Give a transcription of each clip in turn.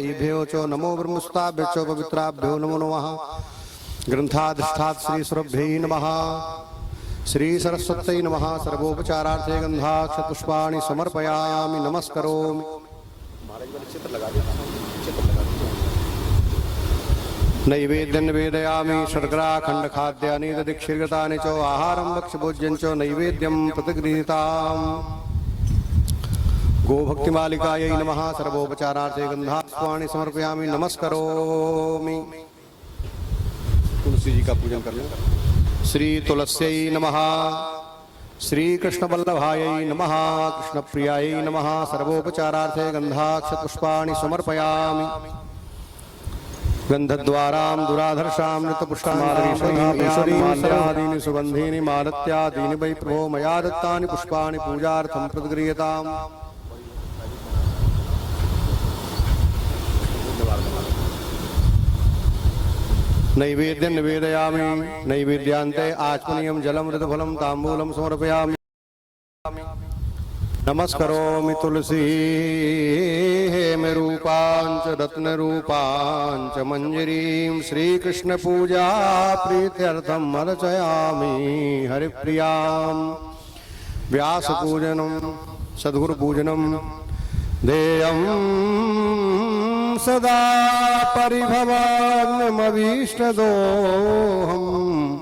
येभ्यो च नमो ब्रह्मस्ताभ्यो च पवित्राभ्यो नमो नमः। ग्रंथाधिष्ठात् श्री सुरभ्यै नमः। श्री सरस्वत्यै नमः। सर्वोपचारार्थे गंधाक्षपुष्पाणि समर्पयामि नमस्करोमि। नैवेद्यं निवेदयामि शर्कराखंड खाद्यानि दधिक्षीर्गतानि च आहारं भक्ष्यभोज्यं च नैवेद्यं प्रतिगृहीताम्। गोभक्तिमालिकायै नमः। सर्वोपचारार्थे गंधापुष्पाणि समर्पयामि नमस्करोमि। तुलसी जी का पूजन कर लो। श्री तुलस्यै नमः। श्री कृष्णवल्लभायै नमः। कृष्णप्रियायै नमः। सर्वोपचारार्थे गंधाक्षपुष्पाणि समर्पयामि। गंधद्वारां दुराधर्षां नृतपुष्पाणि सुगंधीनि मालत्यादीनि वै प्रभो मया दत्तानि पुष्पाणि पूजार्थं प्रतिगृह्यताम्। नैवेद्यं निवेदयामि। नैवेद्यान्ते आचमनीयं जलं ऋतफलं ताम्बूलं समर्पयामि। नमस्करोमि तुलसी हेमरूपाञ्च रत्नरूपाञ्च मञ्जरीं श्रीकृष्णपूजा प्रीत्यर्थम् अर्चयामि हरिप्रियां। व्यासपूजनं सद्गुरुपूजनं देयं सदा परिभवान्मभीष्टदोहम्।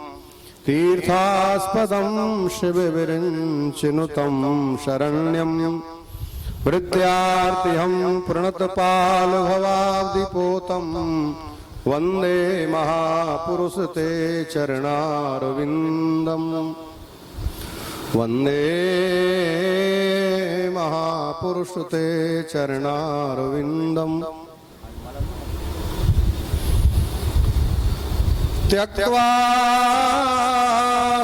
तीर्थास्पदं शिवविरिञ्चिनुतं शरण्यं भृत्यार्तिहं प्रणतपालभवाब्धिपोतं। वन्दे महापुरुष ते चरणारविन्दं। वन्दे महापुरुष ते चरणारविन्दम्। त्यक्त्वा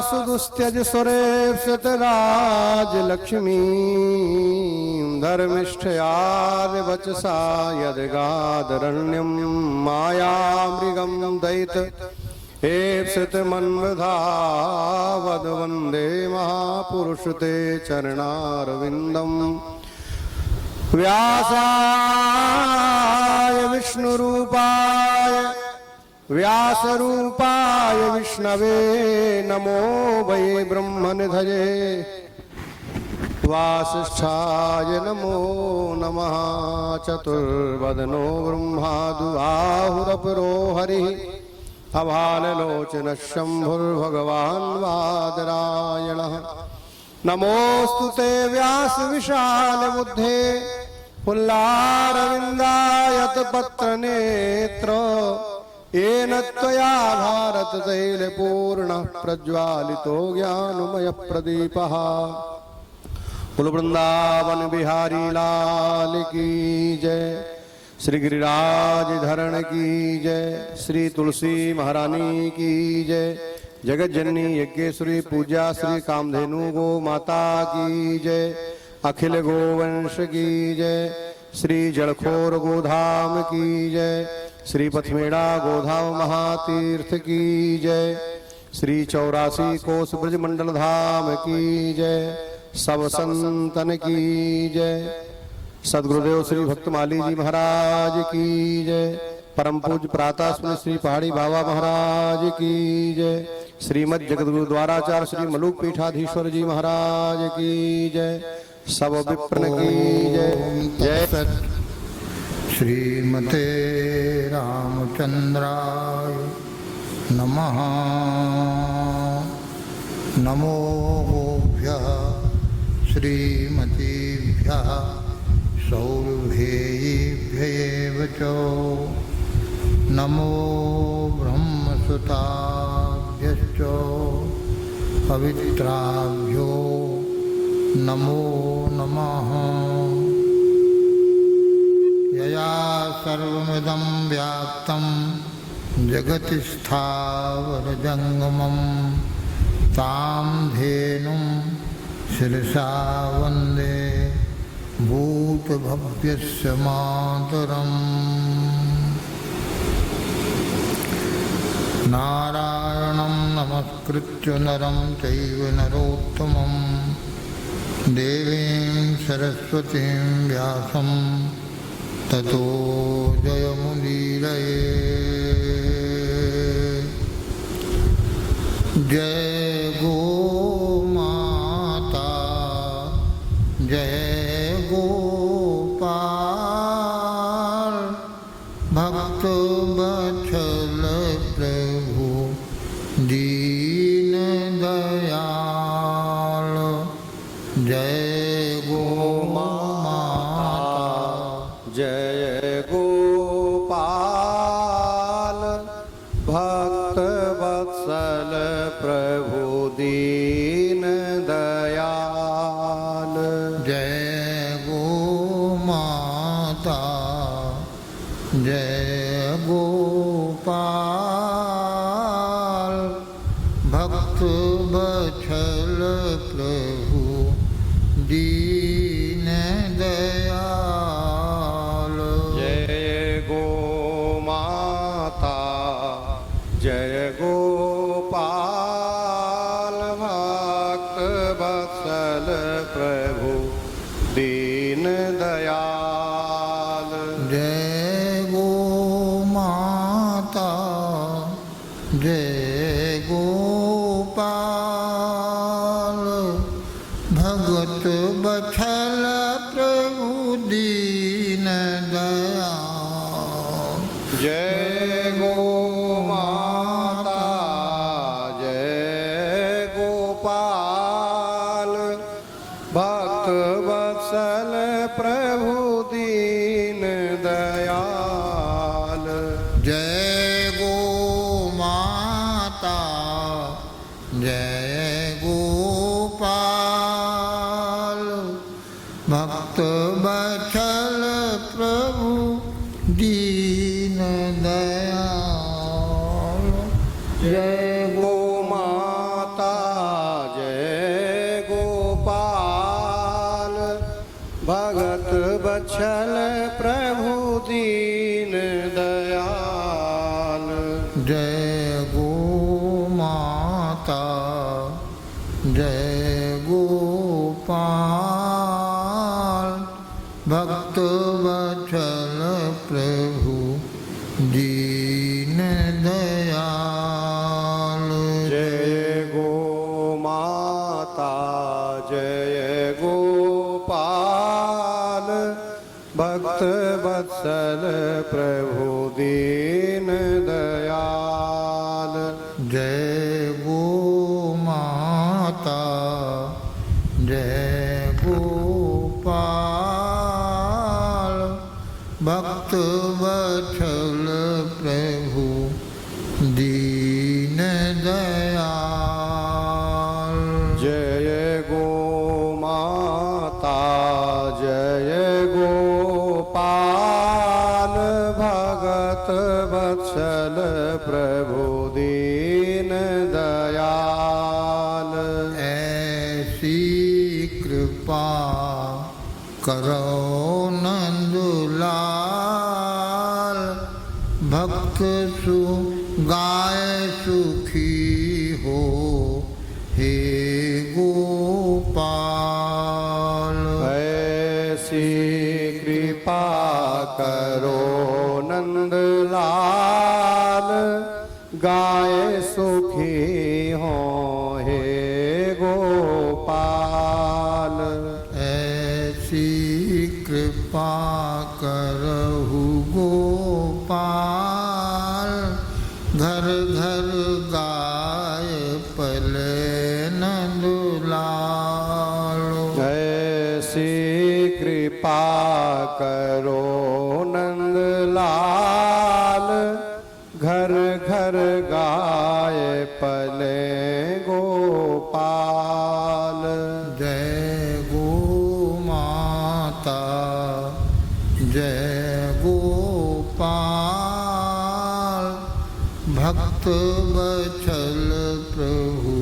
सुदुस्त्यज सुरेप्सितराजलक्ष्मीं धर्मिष्ठयादिवचसा यद्गादरण्यं मायामृगं दयित एप्सितमन्वधावद्। वन्दे महापुरुष ते चरणारविन्दम्। व्यासाय विष्णुरूपाय व्यासरूपाय विष्णवे नमो वै ब्रह्मनिधये। वासिष्ठाय नमो नमः। चतुर्वदनो ब्रह्मा दुआहुरपरो हरिः अभाललोचनः शम्भुर्भगवान् वादरायणः। नमोऽस्तु ते व्यासविशालबुद्धे पुल्लारविन्दायतपत्रनेत्र। येन त्वया भारततैलपूर्णः प्रज्वालितो ज्ञानमयप्रदीपः। कुल वृंदावन बिहारी लाल की जय। श्री गिरिराज धरण की जय। श्री तुलसी महारानी की जय। जगत जननी यज्ञेश्वरी पूज्या श्री कामधेनु गो माता की जय। अखिल गोवंश की जय। श्री जलखोर गोधाम की जय। श्री पथमेड़ा गोधाम महातीर्थ की जय। श्री 84 कोस ब्रजमंडल धाम की जय। सब संतन की जय। सदगुरुदेव श्री भक्तमाली जी महाराज की जय। परम पूज्य प्रातः स्मृति श्री पहाड़ी बाबा महाराज की जय। श्रीमद जगत गुरुद्वाराचार्य श्री मलुक पीठाधीश्वर जी महाराज की जय। सब विप्र की जय। जय श्रीमते रामचंद्राय नमः। नमो गोभ्यः श्रीमतीभ्यः सौरभेयेभ्यः च। नमो ब्रह्मसुताभ्यश्च पवित्राभ्यो नमो नमः। यया सर्वमिदं व्याप्तं जगति स्थावरजङ्गमं तां धेनुं शिरसा वन्दे भूतभव्यस्य मातरम्। नारायणं नमस्कृत्य नरं चैव नरोत्तमं देवीं सरस्वतीं व्यासं ततो जय भक्त बत्सल प्रभु दीन दयाल। जय गो माता जय गोपाल भक्त वत्सल प्रभु दीन दयाल। जय गो माता जय गोपाल भक्त बत्सल प्रभु दीन दयाल। जय गो माता जय गोपाल भक्त वत्सल प्रभु दीन दयाल। जय गो माता जय गोपाल भगत बत्सल प्रभु दीन दयाल। जय गो माता जय गोपाल भक्त वत्सल प्रभु दीन दयाल। जय गो माता जय गोपाल भक्त बत्सल प्रभु दीन दयाल। जय गो माता जय गोपाल भगत बत्सल प्रभु दीन दयाल। जय गो माता जय गोपाल भक्त वत्सल प्रभु दीन दयाल। जय गो माता जय गोपाल भक्त वत्सल प्रभु दीन दयाल। जय गो माता जय गोपाल भक्त वत्सल प्रभु दीन दयाल। जय गो माता जय गोपाल भगत वत्सल प्रभु दीन दयाल। ऐसी कृपा करो नंदलाल भक्त सु गाय सुखी हो हे गोपाल। ऐसी कृपा करो नंदलाल गाय सुखी हो हे गोपाल। ऐसी कृपा करहु गोपाल घर घर गाय पले नंदलाल। ऐसी कृपा करो नंदलाल घर घर गाय पले गोपाल। जय गो माता जय गोपाल भक्त बत्सल प्रभु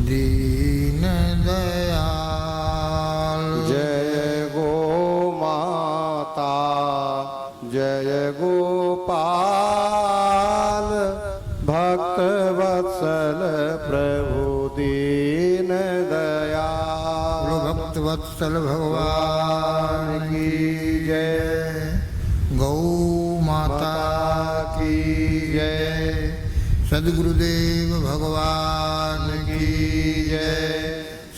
दीन दयाल। जय गो माता जय गोपाल भक्त वत्सल प्रभु दीन दयाल। भक्त वत्सल भगवान की जय। गौ माता की जय। सद्गुरुदेव भगवान की जय।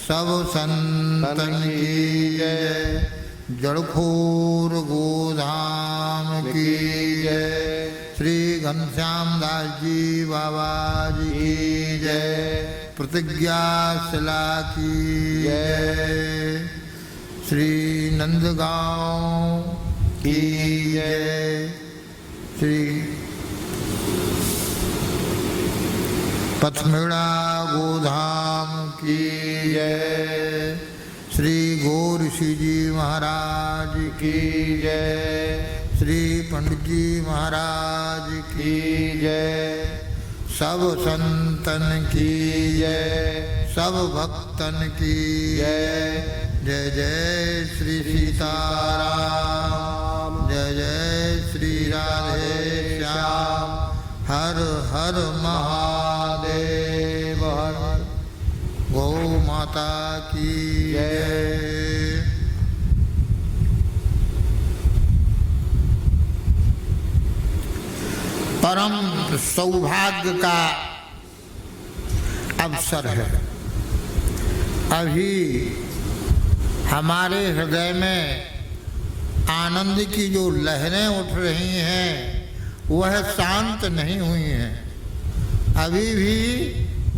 सब संतन की जय। जड़खोर गोधाम की जय। श्री घनश्याम दास जी बाबा जी की जय। प्रतिज्ञा शिला की जय। श्री नंदगांव की जय। श्री पथमेड़ा गोधाम की जय। श्री गौर ऋषि जी महाराज की जय। श्री पंडित जी महाराज की जय। सब संतन की जय। सब भक्तन की जय। जय जय श्री सीताराम। जय जय श्री राधे श्याम। हर हर महादेव। हर गौ माता की जय। परम सौभाग्य का अवसर है। अभी हमारे हृदय में आनंद की जो लहरें उठ रही हैं वह शांत नहीं हुई हैं। अभी भी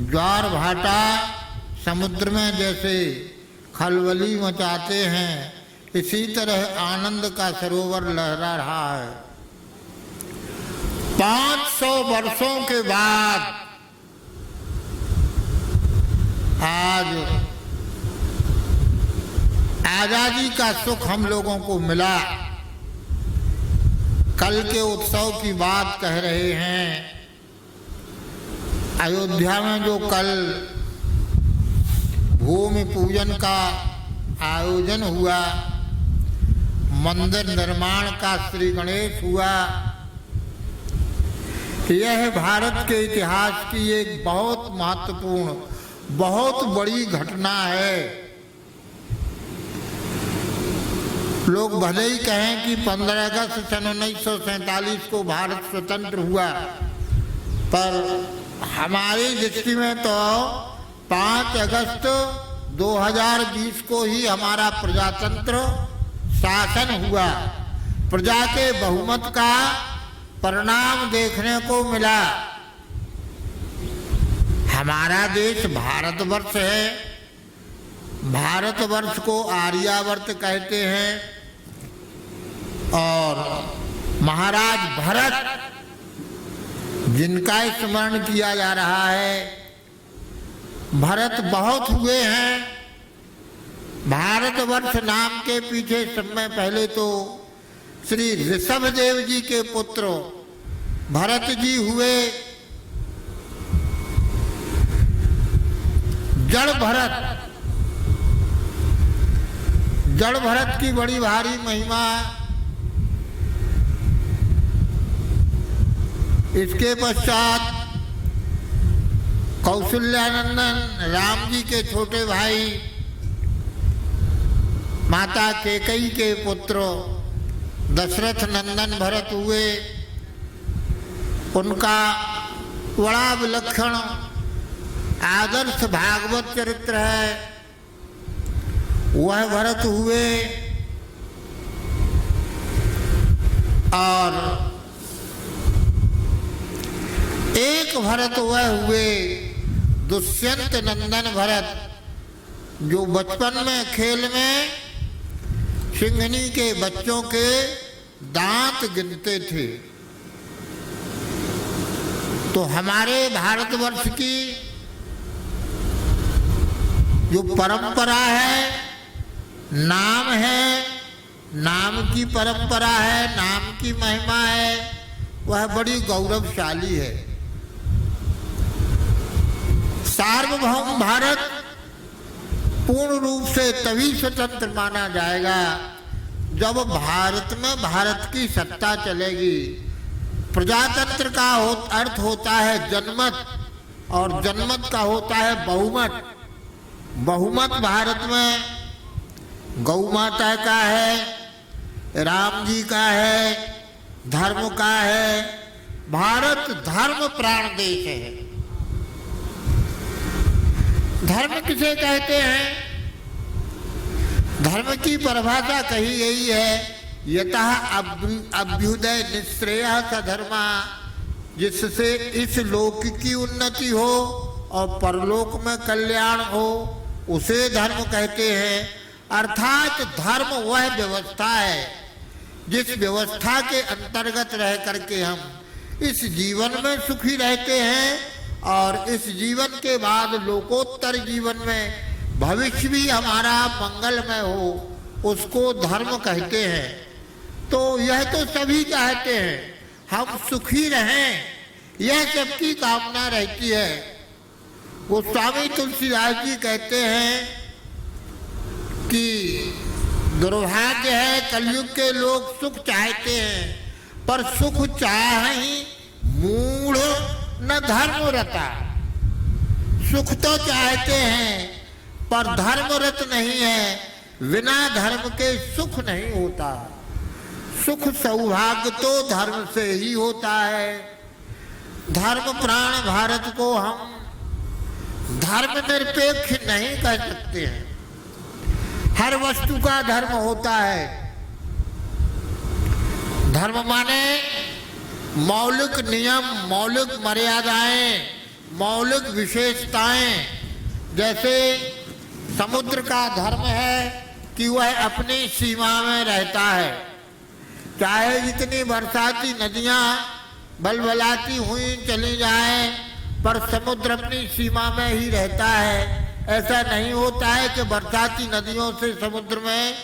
ज्वार भाटा समुद्र में जैसे खलबली मचाते हैं, इसी तरह आनंद का सरोवर लहरा रहा है। 500 वर्षों के बाद आज आजादी का सुख हम लोगों को मिला। कल के उत्सव की बात कह रहे हैं। अयोध्या में जो कल भूमि पूजन का आयोजन हुआ, मंदिर निर्माण का श्री गणेश हुआ, यह भारत के इतिहास की एक बहुत महत्वपूर्ण, बहुत बड़ी घटना है। लोग भले ही कहें कि 15 अगस्त सन 1947 को भारत स्वतंत्र हुआ, पर हमारी दृष्टि में तो 5 अगस्त 2020 को ही हमारा प्रजातंत्र शासन हुआ। प्रजा के बहुमत का परिणाम देखने को मिला। हमारा देश भारतवर्ष है। भारतवर्ष को आर्यावर्त कहते हैं। और महाराज भरत, जिनका स्मरण किया जा रहा है, भरत बहुत हुए हैं। भारतवर्ष नाम के पीछे समय पहले तो श्री ऋषभदेव जी के पुत्र भरत जी हुए। जड़ भरत, जड़ भरत की बड़ी भारी महिमा। इसके पश्चात कौशल्यानंदन राम जी के छोटे भाई, माता कैकेयी के पुत्र दशरथ नंदन भरत हुए। उनका बड़ा विलक्षण आदर्श भागवत चरित्र है, वह भरत हुए। और एक भरत वह हुए दुष्यंत नंदन भरत, जो बचपन में खेल में सिंहनी के बच्चों के दांत गिनते थे। तो हमारे भारतवर्ष की जो परंपरा है, नाम है, नाम की परंपरा है, नाम की महिमा है, वह बड़ी गौरवशाली है। सार्वभौम भारत पूर्ण रूप से तभी स्वतंत्र माना जाएगा जब भारत में भारत की सत्ता चलेगी। प्रजातंत्र का अर्थ होता है जनमत, और जनमत का होता है बहुमत। बहुमत भारत में गौ माता का है, राम जी का है, धर्म का है। भारत धर्म प्राण देश है। धर्म किसे कहते हैं? धर्म की परिभाषा कही गई है, यतः अभ्युदय निश्रेयः स धर्मा, जिससे इस लोक की उन्नति हो और परलोक में कल्याण हो, उसे धर्म कहते हैं। अर्थात धर्म वह व्यवस्था है जिस व्यवस्था के अंतर्गत रह करके हम इस जीवन में सुखी रहते हैं और इस जीवन के बाद लोकोत्तर जीवन में भविष्य भी हमारा मंगलमय हो, उसको धर्म कहते हैं। तो यह तो सभी चाहते हैं हम सुखी रहें, यह सबकी कामना रहती है। गोस्वामी तुलसीदास जी कहते हैं कि दुर्भाग्य है कलयुग के लोग सुख चाहते हैं, पर सुख चाहि मूढ़ न धर्मरता। सुख तो चाहते हैं पर धर्मरत नहीं है, बिना धर्म के सुख नहीं होता। सुख सौभाग्य तो धर्म से ही होता है। धर्म प्राण भारत को हम धर्मनिरपेक्ष नहीं कह सकते हैं। हर वस्तु का धर्म होता है। धर्म माने मौलिक नियम, मौलिक मर्यादाएं, मौलिक विशेषताएं। जैसे समुद्र का धर्म है कि वह अपनी सीमा में रहता है, चाहे जितनी बरसाती नदियां बलबलाती हुई चली जाएं, पर समुद्र अपनी सीमा में ही रहता है। ऐसा नहीं होता है कि बरसाती नदियों से समुद्र में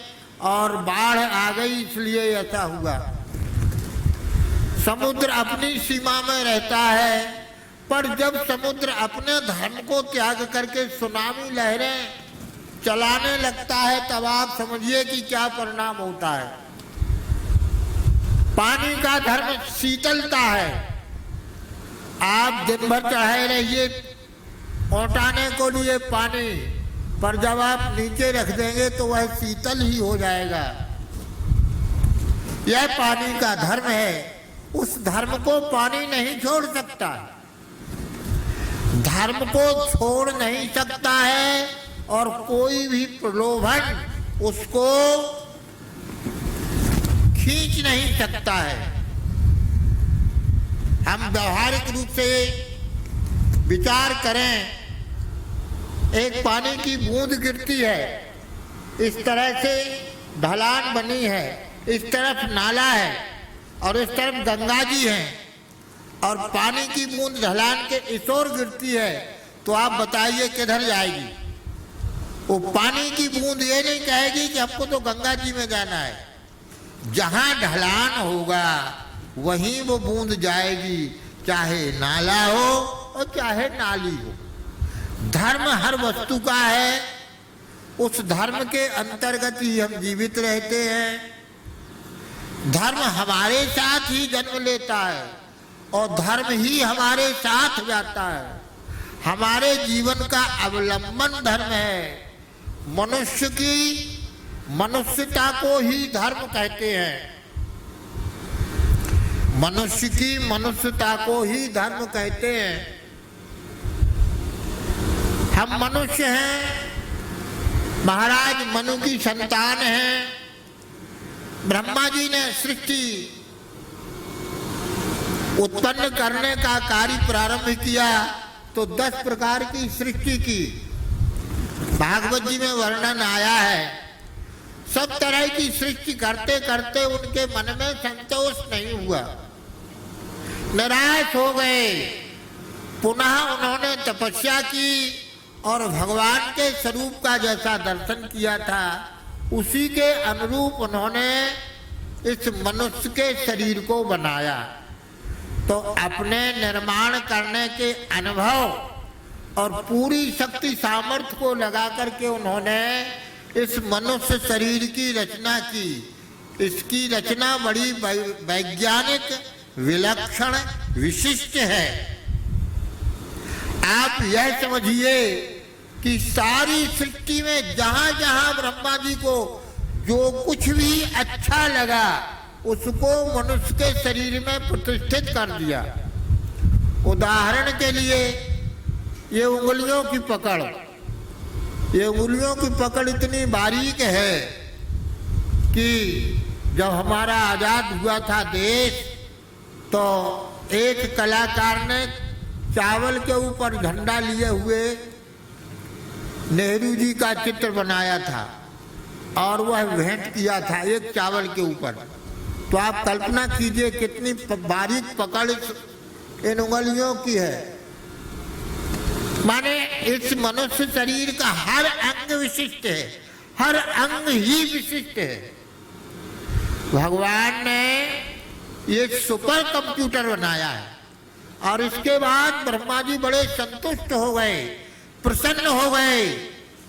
और बाढ़ आ गई इसलिए ऐसा हुआ। समुद्र अपनी सीमा में रहता है, पर जब समुद्र अपने धर्म को त्याग करके सुनामी लहरें चलाने लगता है, तब आप समझिए कि क्या परिणाम होता है। पानी का धर्म शीतलता है। आप दिन भर चढ़ाए रहिए पहुंचाने को लिए पानी, पर जब आप नीचे रख देंगे तो वह शीतल ही हो जाएगा। यह पानी का धर्म है। उस धर्म को पानी नहीं छोड़ सकता, धर्म को छोड़ नहीं सकता है, और कोई भी प्रलोभन उसको खींच नहीं सकता है। हम व्यवहारिक रूप से विचार करें, एक पानी की बूंद गिरती है, इस तरह से ढलान बनी है, इस तरफ नाला है और इस तरफ गंगा जी है, और पानी की बूंद ढलान के इस ओर गिरती है, तो आप बताइए किधर जाएगी? वो पानी की बूंद ये नहीं कहेगी कि हमको तो गंगा जी में जाना है। जहां ढलान होगा वहीं वो बूंद जाएगी, चाहे नाला हो और चाहे नाली हो। धर्म हर वस्तु का है, उस धर्म के अंतर्गत ही हम जीवित रहते हैं। धर्म हमारे साथ ही जन्म लेता है और धर्म ही हमारे साथ जाता है। हमारे जीवन का अवलंबन धर्म है। मनुष्य की मनुष्यता को ही धर्म कहते हैं। मनुष्य की मनुष्यता को ही धर्म कहते हैं। हम मनुष्य हैं, महाराज मनु की संतान हैं। ब्रह्मा जी ने सृष्टि उत्पन्न करने का कार्य प्रारंभ किया तो 10 प्रकार की सृष्टि की भागवत जी में वर्णन आया है। सब तरह की सृष्टि करते करते उनके मन में संतोष नहीं हुआ, निराश हो गए। पुनः उन्होंने तपस्या की और भगवान के स्वरूप का जैसा दर्शन किया था उसी के अनुरूप उन्होंने इस मनुष्य के शरीर को बनाया। तो अपने निर्माण करने के अनुभव और पूरी शक्ति सामर्थ्य को लगा करके उन्होंने इस मनुष्य शरीर की रचना की। इसकी रचना बड़ी वैज्ञानिक, विलक्षण, विशिष्ट है। आप यह समझिए कि सारी सृष्टि में जहां जहां ब्रह्मा जी को जो कुछ भी अच्छा लगा उसको मनुष्य के शरीर में प्रतिष्ठित कर दिया। उदाहरण के लिए ये उंगलियों की पकड़, ये उंगलियों की पकड़ इतनी बारीक है कि जब हमारा आज़ाद हुआ था देश, तो एक कलाकार ने चावल के ऊपर झंडा लिए हुए नेहरू जी का चित्र बनाया था और वह भेंट किया था एक चावल के ऊपर। तो आप कल्पना कीजिए कितनी बारीक पकड़ इन उंगलियों की है। माने इस मनुष्य शरीर का हर अंग विशिष्ट है, हर अंग ही विशिष्ट है। भगवान ने ये सुपर कंप्यूटर बनाया है और इसके बाद ब्रह्मा जी बड़े संतुष्ट हो गए, प्रसन्न हो गए।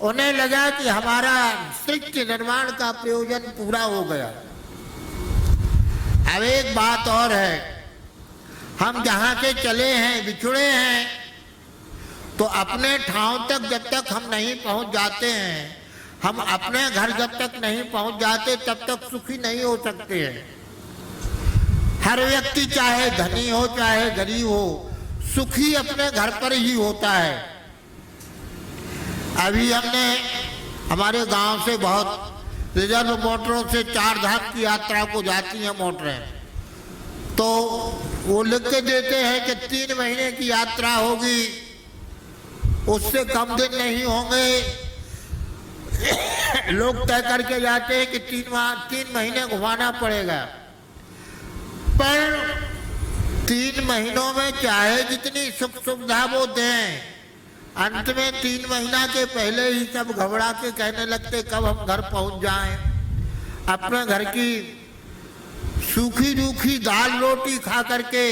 उन्हें लगा कि हमारा सृष्टि निर्माण का प्रयोजन पूरा हो गया। अब एक बात और है, हम जहाँ से चले हैं, बिछुड़े हैं, तो अपने ठाव तक जब तक हम नहीं पहुँच जाते हैं, हम अपने घर जब तक नहीं पहुँच जाते तब तक सुखी नहीं हो सकते हैं। हर व्यक्ति चाहे धनी हो चाहे गरीब हो, सुखी अपने घर पर ही होता है। अभी हमने हमारे गांव से बहुत रिजर्व मोटरों से 4 धाम की यात्रा को जाती हैं मोटरें, तो वो लिख के देते हैं कि 3 महीने की यात्रा होगी, उससे कम दिन नहीं होंगे। लोग तय करके जाते हैं कि 3 महीने घुमाना पड़ेगा, पर 3 महीनों में चाहे जितनी सुख सुविधा वो दें, अंत में 3 महीना के पहले ही सब घबरा के कहने लगते कब हम घर पहुंच जाएं। अपने घर की सूखी रूखी दाल रोटी खा करके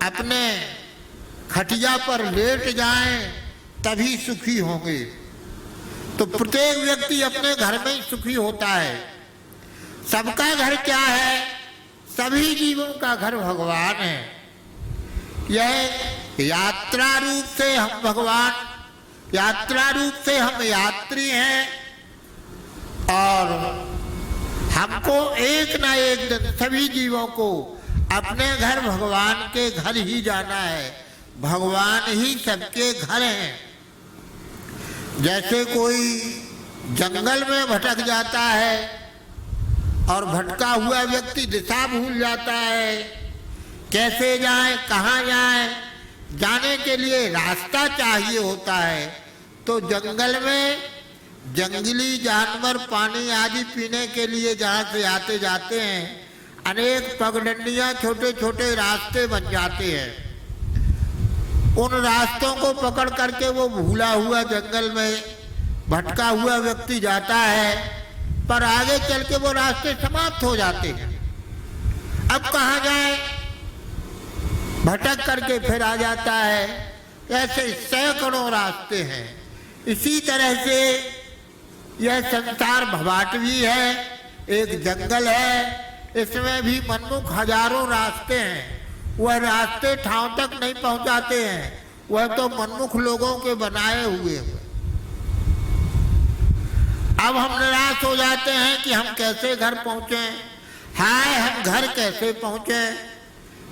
अपने खटिया पर लेट जाएं, तभी सुखी होंगे। तो प्रत्येक व्यक्ति अपने घर में ही सुखी होता है। सबका घर क्या है? सभी जीवों का घर भगवान है। यह यात्रा रूप से हम भगवान, यात्रा रूप से हम यात्री हैं और हमको एक ना एक दिन सभी जीवों को अपने घर भगवान के घर ही जाना है। भगवान ही सबके घर हैं। जैसे कोई जंगल में भटक जाता है और भटका हुआ व्यक्ति दिशा भूल जाता है, कैसे जाए, कहाँ जाए, जाने के लिए रास्ता चाहिए होता है। तो जंगल में जंगली जानवर पानी आदि पीने के लिए जहाँ से आते जाते हैं, अनेक पगडंडियाँ, छोटे छोटे रास्ते बन जाते हैं। उन रास्तों को पकड़ करके वो भूला हुआ जंगल में भटका हुआ व्यक्ति जाता है, पर आगे चल के वो रास्ते समाप्त हो जाते हैं। अब कहाँ जाए? भटक करके फिर आ जाता है। ऐसे सैकड़ों रास्ते हैं। इसी तरह से यह संसार भवाटवी है, एक जंगल है, इसमें भी मनमुख हजारों रास्ते हैं। वह रास्ते ठाव तक नहीं पहुंचाते हैं, वह तो मनमुख लोगों के बनाए हुए हैं। अब हम निराश हो जाते हैं कि हम कैसे घर पहुंचे, हाय हम घर कैसे पहुंचे।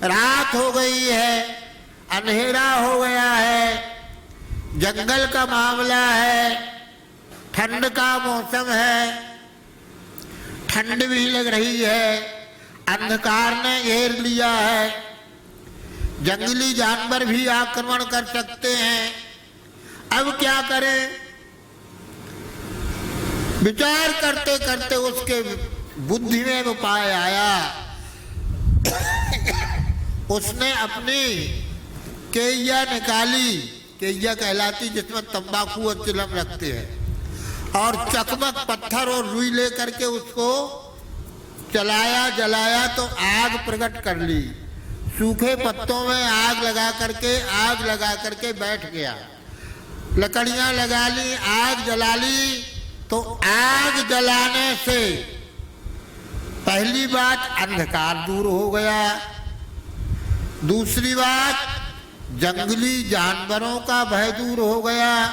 रात हो गई है, अंधेरा हो गया है, जंगल का मामला है, ठंड का मौसम है, ठंड भी लग रही है, अंधकार ने घेर लिया है, जंगली जानवर भी आक्रमण कर सकते हैं। अब क्या करें? विचार करते करते उसके बुद्धि में उपाय आया। उसने अपनी केया निकाली, केया कहलाती जिसमें तंबाकू और चिलम रखते हैं, और चकमक पत्थर और रुई लेकर के उसको चलाया, जलाया तो आग प्रकट कर ली। सूखे पत्तों में आग लगा करके बैठ गया। लकड़ियां लगा ली, आग जला ली। तो आग जलाने से पहली बात अंधकार दूर हो गया, दूसरी बात जंगली जानवरों का भय दूर हो गया,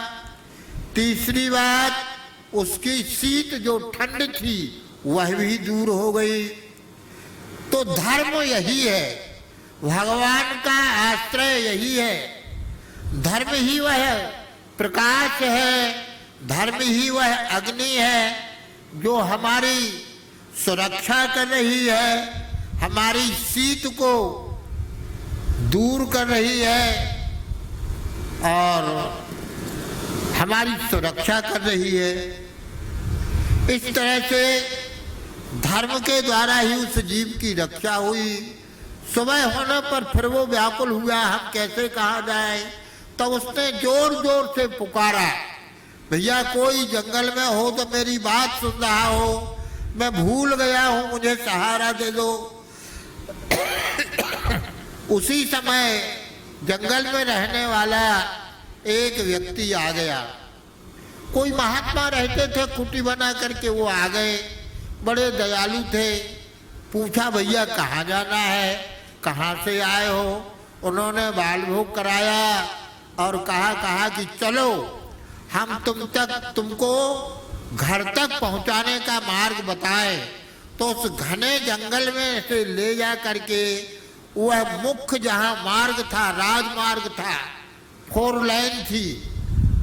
तीसरी बात उसकी शीत जो ठंड थी वह भी दूर हो गई। तो धर्म यही है, भगवान का आश्रय यही है। धर्म ही वह प्रकाश है, धर्म ही वह अग्नि है जो हमारी सुरक्षा कर रही है, हमारी शीत को दूर कर रही है और हमारी सुरक्षा कर रही है। इस तरह से धर्म के द्वारा ही उस जीव की रक्षा हुई। सुबह होने पर फिर वो व्याकुल हुआ, हम कैसे कहाँ जाए। तब उसने जोर जोर से पुकारा, भैया कोई जंगल में हो तो मेरी बात सुन रहा हो, मैं भूल गया हूँ, मुझे सहारा दे दो। उसी समय जंगल में रहने वाला एक व्यक्ति आ गया। कोई महात्मा रहते थे कुटी बना करके, वो आ गए, बड़े दयालु थे। पूछा भैया कहाँ जाना है, कहाँ से आए हो। उन्होंने बाल भोग कराया और कहा कि चलो हम तुमको घर तक पहुंचाने का मार्ग बताएं। तो उस घने जंगल में से ले जा करके वह मुख्य जहाँ मार्ग था, राजमार्ग था, 4 लाइन थी,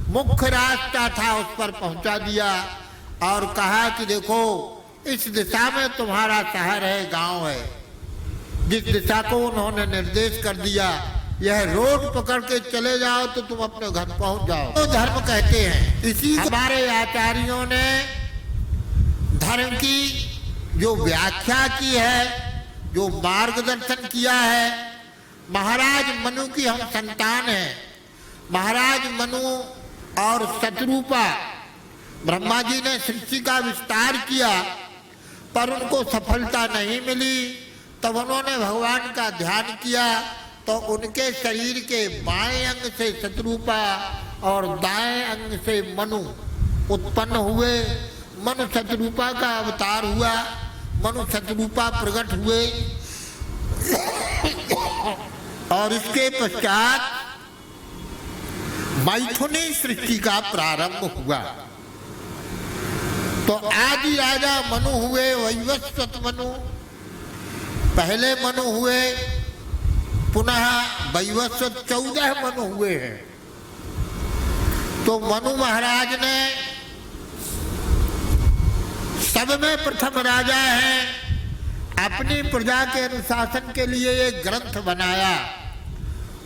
मुख्य रास्ता था, उस पर पहुंचा दिया और कहा कि देखो इस दिशा में तुम्हारा शहर है, गांव है। जिस दिशा को उन्होंने निर्देश कर दिया, यह रोड पकड़ के चले जाओ तो तुम अपने घर पहुंच जाओ, तो धर्म कहते हैं। इसी हमारे आचार्यों ने धर्म की जो व्याख्या की है, जो मार्गदर्शन किया है। महाराज मनु की हम संतान हैं। महाराज मनु और शत्रुपा, ब्रह्मा जी ने सृष्टि का विस्तार किया पर उनको सफलता नहीं मिली। तब उन्होंने भगवान का ध्यान किया तो उनके शरीर के बाएं अंग से शत्रुपा और दाएं अंग से मनु उत्पन्न हुए। मनु शत्रुपा का अवतार हुआ, मनु शत्रुपा प्रकट हुए और इसके पश्चात मैथुनी सृष्टि का प्रारंभ हुआ। तो आदि राजा मनु हुए, वैवस्वत मनु, पहले मनु हुए, पुनः वैवस्वत 14 मनु हुए हैं। तो मनु महाराज ने सब में प्रथम राजा हैं, अपनी प्रजा के अनुशासन के लिए एक ग्रंथ बनाया,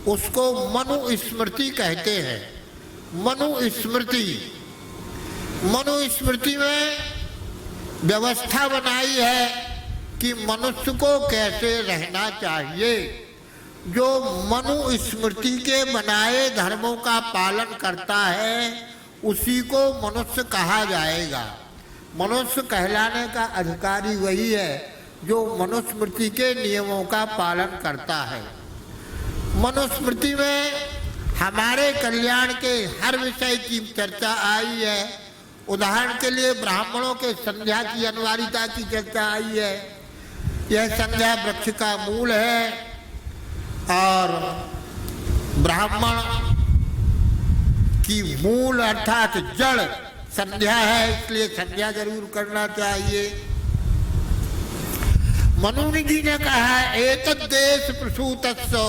उसको मनु स्मृति कहते हैं। मनु स्मृति, मनु स्मृति में व्यवस्था बनाई है कि मनुष्य को कैसे रहना चाहिए। जो मनु स्मृति के बनाए धर्मों का पालन करता है उसी को मनुष्य कहा जाएगा। मनुष्य कहलाने का अधिकारी वही है जो मनुस्मृति के नियमों का पालन करता है। मनुस्मृति में हमारे कल्याण के हर विषय की चर्चा आई है। उदाहरण के लिए ब्राह्मणों के संध्या की अनिवार्यता की चर्चा आई है। यह संध्या वृक्ष का मूल है और ब्राह्मण की मूल अर्थात जड़ संध्या है, इसलिए संध्या जरूर करना चाहिए। मनुनिधि ने कहा एतद् देश प्रसूतस्सो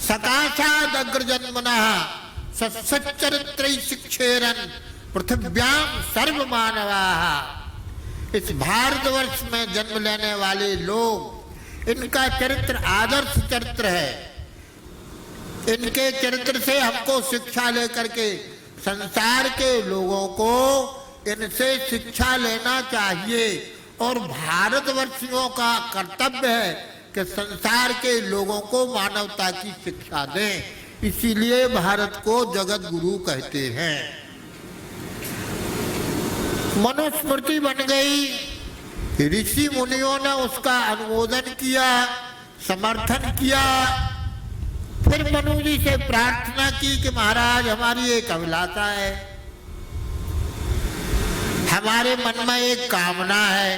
सकाशादग्रजन्मनः सच्चरित्रैः शिक्षेरन् पृथिव्याम सर्व मानवाः। इस भारतवर्ष में जन्म लेने वाले लोग, इनका चरित्र आदर्श चरित्र है। इनके चरित्र से हमको शिक्षा लेकर के संसार के लोगों को इनसे शिक्षा लेना चाहिए और भारतवर्षियों का कर्तव्य है कि संसार के लोगों को मानवता की शिक्षा दें। इसीलिए भारत को जगत गुरु कहते हैं। मनुस्मृति बन गई, ऋषि मुनियों ने उसका अनुमोदन किया, समर्थन किया। फिर मनु जी से प्रार्थना की कि महाराज हमारी एक अभिलाषा है, हमारे मन में एक कामना है।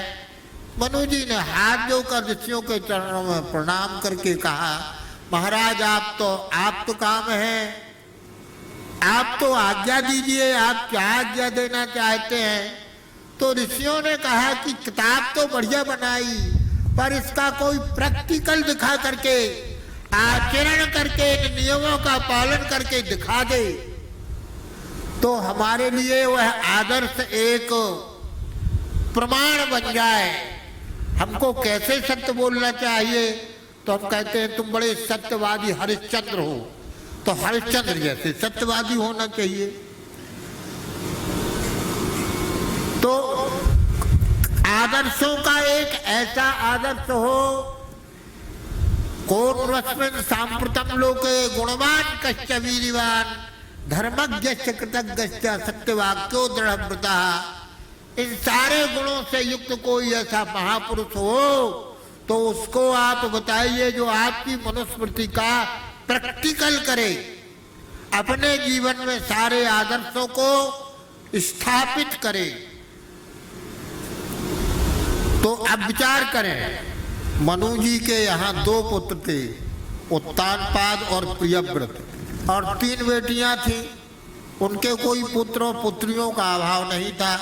मनु जी ने हाथ जोड़कर ऋषियों के चरणों में प्रणाम करके कहा महाराज आप तो काम है, आप तो आज्ञा दीजिए, आप क्या आज्ञा देना चाहते हैं। तो ऋषियों ने कहा कि किताब तो बढ़िया बनाई पर इसका कोई प्रैक्टिकल दिखा करके, आचरण करके, नियमों का पालन करके दिखा दे। तो हमारे लिए वह आदर्श एक प्रमाण बन जाए। हमको कैसे सत्य बोलना चाहिए, तो हम कहते हैं तुम बड़े सत्यवादी हरिश्चंद्र हो, तो हरिश्चंद्र जैसे सत्यवादी होना चाहिए। तो आदर्शों का एक ऐसा आदर्श हो, कौन सांप्रतम लोके गुणवान कश्च वीर्यवान धर्मज्ञ कृतज्ञ सत्यवाक्यो दृढ़व्रता। इन सारे गुणों से युक्त कोई ऐसा महापुरुष हो तो उसको आप बताइए जो आपकी मनुस्मृति का प्रैक्टिकल करे, अपने जीवन में सारे आदर्शों को स्थापित करे। तो अब विचार करें, मनु जी के यहाँ 2 पुत्र थे, उत्तानपाद और प्रियव्रत, और 3 बेटियां थीं। उनके कोई पुत्र और पुत्रियों का अभाव नहीं था।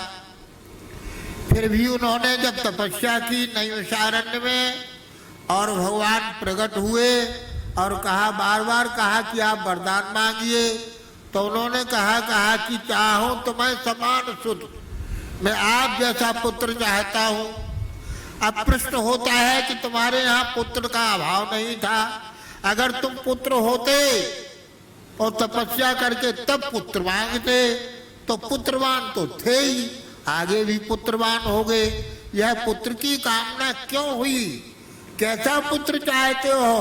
फिर भी उन्होंने जब तपस्या की नैमिषारण्य में और भगवान प्रकट हुए और कहा, बार बार कहा कि आप वरदान मांगिए, तो उन्होंने कहा कि चाहो तो मैं समान सुत, मैं आप जैसा पुत्र चाहता हूँ। अब प्रश्न होता है कि तुम्हारे यहाँ पुत्र का अभाव नहीं था, अगर तुम पुत्र होते और तपस्या करके तब पुत्र मांगते तो पुत्रवान तो थे ही, आगे भी पुत्रवान हो गए। यह पुत्र की कामना क्यों हुई, कैसा पुत्र चाहते हो?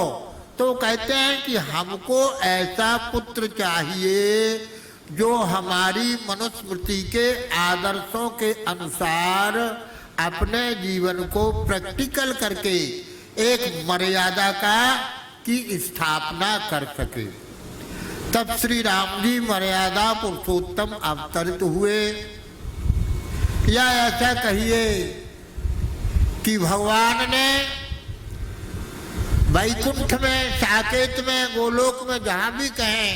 तो कहते हैं कि हमको ऐसा पुत्र चाहिए जो हमारी मनुस्मृति के आदर्शों के अनुसार अपने जीवन को प्रैक्टिकल करके एक मर्यादा की स्थापना कर सके। तब श्री राम जी मर्यादा पुरुषोत्तम अवतरित हुए, या ऐसा कहिए कि भगवान ने वैकुंठ में, साकेत में, गोलोक में, जहां भी कहें,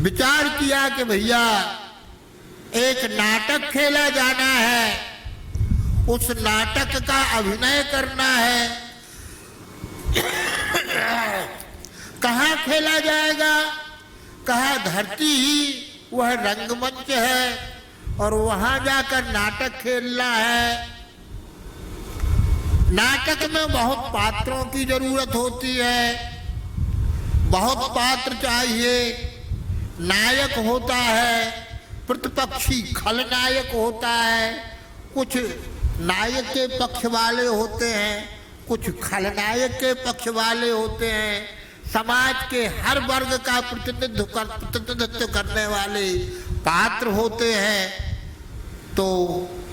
विचार किया कि भैया एक नाटक खेला जाना है, उस नाटक का अभिनय करना है। कहाँ खेला जाएगा? कहा धरती ही वह रंगमंच है और वहां जाकर नाटक खेलना है। नाटक में बहुत पात्रों की जरूरत होती है, बहुत पात्र चाहिए। नायक होता है, प्रतिपक्षी खलनायक होता है, कुछ नायक के पक्ष वाले होते हैं, कुछ खलनायक के पक्ष वाले होते हैं। समाज के हर वर्ग का प्रतिनिधित्व करने वाले पात्र होते हैं। तो